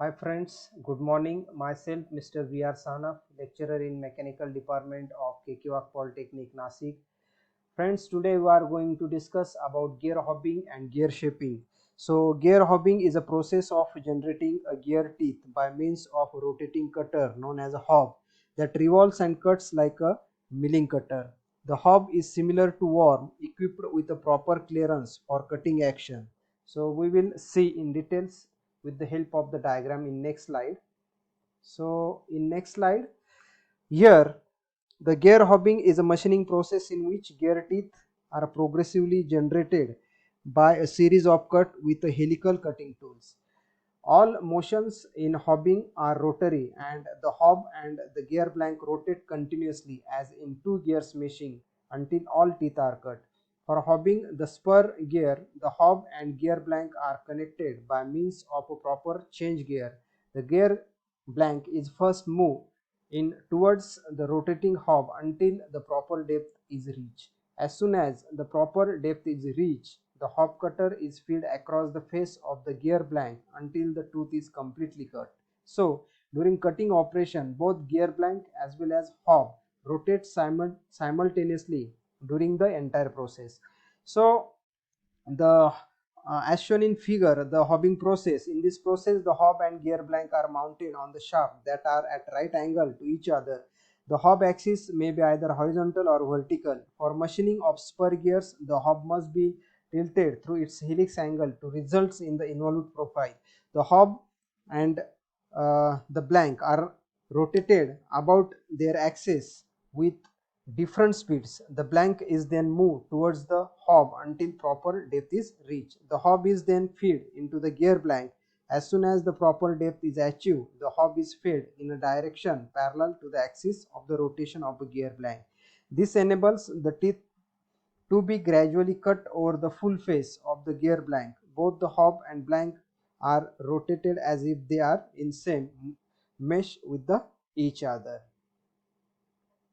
Hi friends, good morning. Myself Mr. V.R. Sanaf, lecturer in Mechanical Department of KQAK Polytechnic, Nasik. Friends, today we are going to discuss about gear hobbing and gear shaping. So gear hobbing is a process of generating a gear teeth by means of a rotating cutter known as a hob that revolves and cuts like a milling cutter. The hob is similar to worm equipped with a proper clearance for cutting action. So we will see in details with the help of the diagram in next slide. So in next slide, here the gear hobbing is a machining process in which gear teeth are progressively generated by a series of cut with a helical cutting tools. All motions in hobbing are rotary and the hob and the gear blank rotate continuously as in two gears meshing until all teeth are cut. For hobbing the spur gear, the hob and gear blank are connected by means of a proper change gear. The gear blank is first moved in towards the rotating hob until the proper depth is reached. As soon as the proper depth is reached, the hob cutter is fed across the face of the gear blank until the tooth is completely cut. So, during cutting operation, both gear blank as well as hob rotate simultaneously during the entire process. So, the as shown in figure, the hobbing process. In this process, the hob and gear blank are mounted on the shaft that are at right angle to each other. The hob axis may be either horizontal or vertical. For machining of spur gears, the hob must be tilted through its helix angle to result in the involute profile. The hob and the blank are rotated about their axis with different speeds. The blank is then moved towards the hob until proper depth is reached. The hob is then fed into the gear blank. As soon as the proper depth is achieved, the hob is fed in a direction parallel to the axis of the rotation of the gear blank. This enables the teeth to be gradually cut over the full face of the gear blank. Both the hob and blank are rotated as if they are in same mesh with the each other.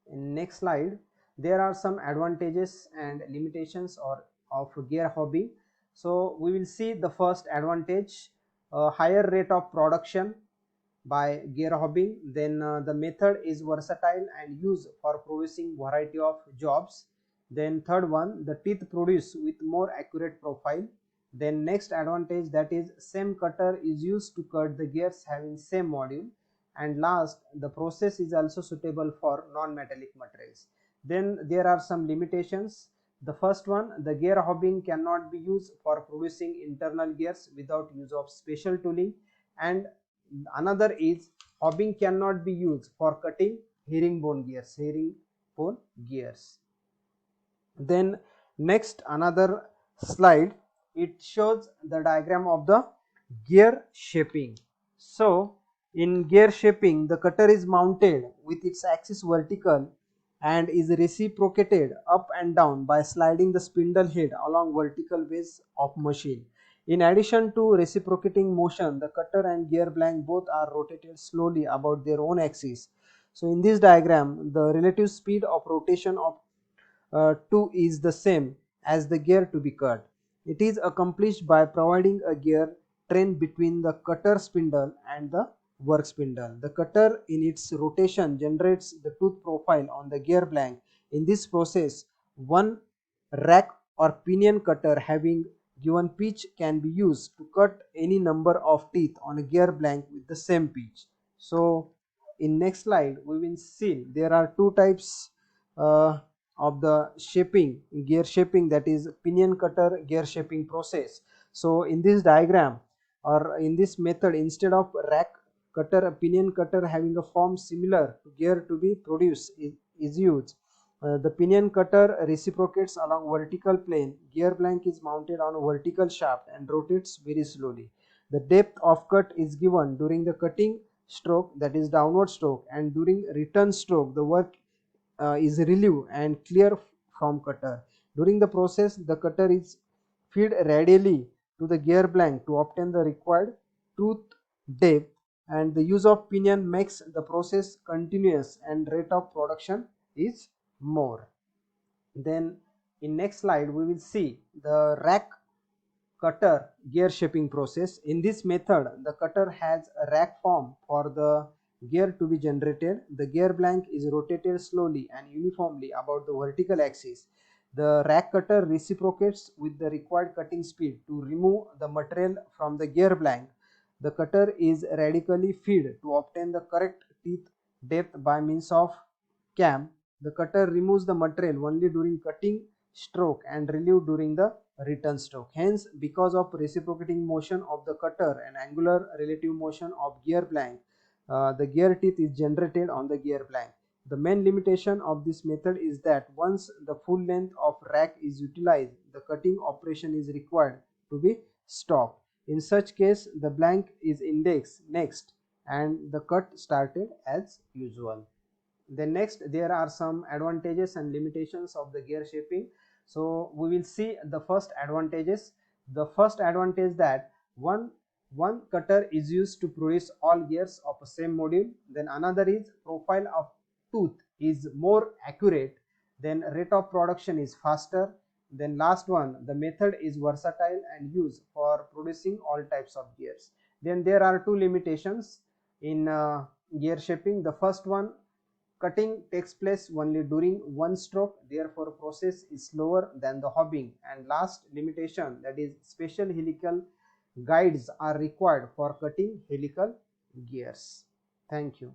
In next slide, there are some advantages and limitations or of gear hobbing. So we will see the first advantage, a higher rate of production by gear hobbing. Then the method is versatile and used for producing variety of jobs. Then third one, the teeth produce with more accurate profile. Then next advantage, that is same cutter is used to cut the gears having same module. And last, the process is also suitable for non-metallic materials. Then there are some limitations. The first one, the gear hobbing cannot be used for producing internal gears without use of special tooling, and another is hobbing cannot be used for cutting herringbone gears. Then next, another slide, it shows the diagram of the gear shaping. So in gear shaping, the cutter is mounted with its axis vertical and is reciprocated up and down by sliding the spindle head along vertical base of machine. In addition to reciprocating motion, the cutter and gear blank both are rotated slowly about their own axis. So in this diagram, the relative speed of rotation of 2 is the same as the gear to be cut. It is accomplished by providing a gear train between the cutter spindle and the work spindle. The cutter in its rotation generates the tooth profile on the gear blank. In this process, one rack or pinion cutter having given pitch can be used to cut any number of teeth on a gear blank with the same pitch. So in next slide we will see there are two types of the shaping, gear shaping, that is pinion cutter gear shaping process. So in this diagram or in this method, instead of rack cutter, a pinion cutter having a form similar to gear to be produced is used. The pinion cutter reciprocates along vertical plane. Gear blank is mounted on a vertical shaft and rotates very slowly. The depth of cut is given during the cutting stroke, that is downward stroke, and during return stroke the work is relieved and clear from cutter. During the process, the cutter is fed radially to the gear blank to obtain the required tooth depth, and the use of pinion makes the process continuous and rate of production is more. Then in next slide we will see the rack cutter gear shaping process. In this method, the cutter has a rack form for the gear to be generated. The gear blank is rotated slowly and uniformly about the vertical axis. The rack cutter reciprocates with the required cutting speed to remove the material from the gear blank. The cutter is radically fed to obtain the correct teeth depth by means of cam. The cutter removes the material only during cutting stroke and relieve during the return stroke. Hence, because of reciprocating motion of the cutter and angular relative motion of gear blank, the gear teeth is generated on the gear blank. The main limitation of this method is that once the full length of rack is utilized, the cutting operation is required to be stopped. In such case, the blank is indexed next and the cut started as usual. Then next, there are some advantages and limitations of the gear shaping. So we will see the first advantages. The first advantage that one cutter is used to produce all gears of the same module. Then another is profile of tooth is more accurate. Then rate of production is faster. Then last one, the method is versatile and used for producing all types of gears. Then there are two limitations in gear shaping. The first one, cutting takes place only during one stroke, therefore process is slower than the hobbing. And last limitation, that is special helical guides are required for cutting helical gears. Thank you.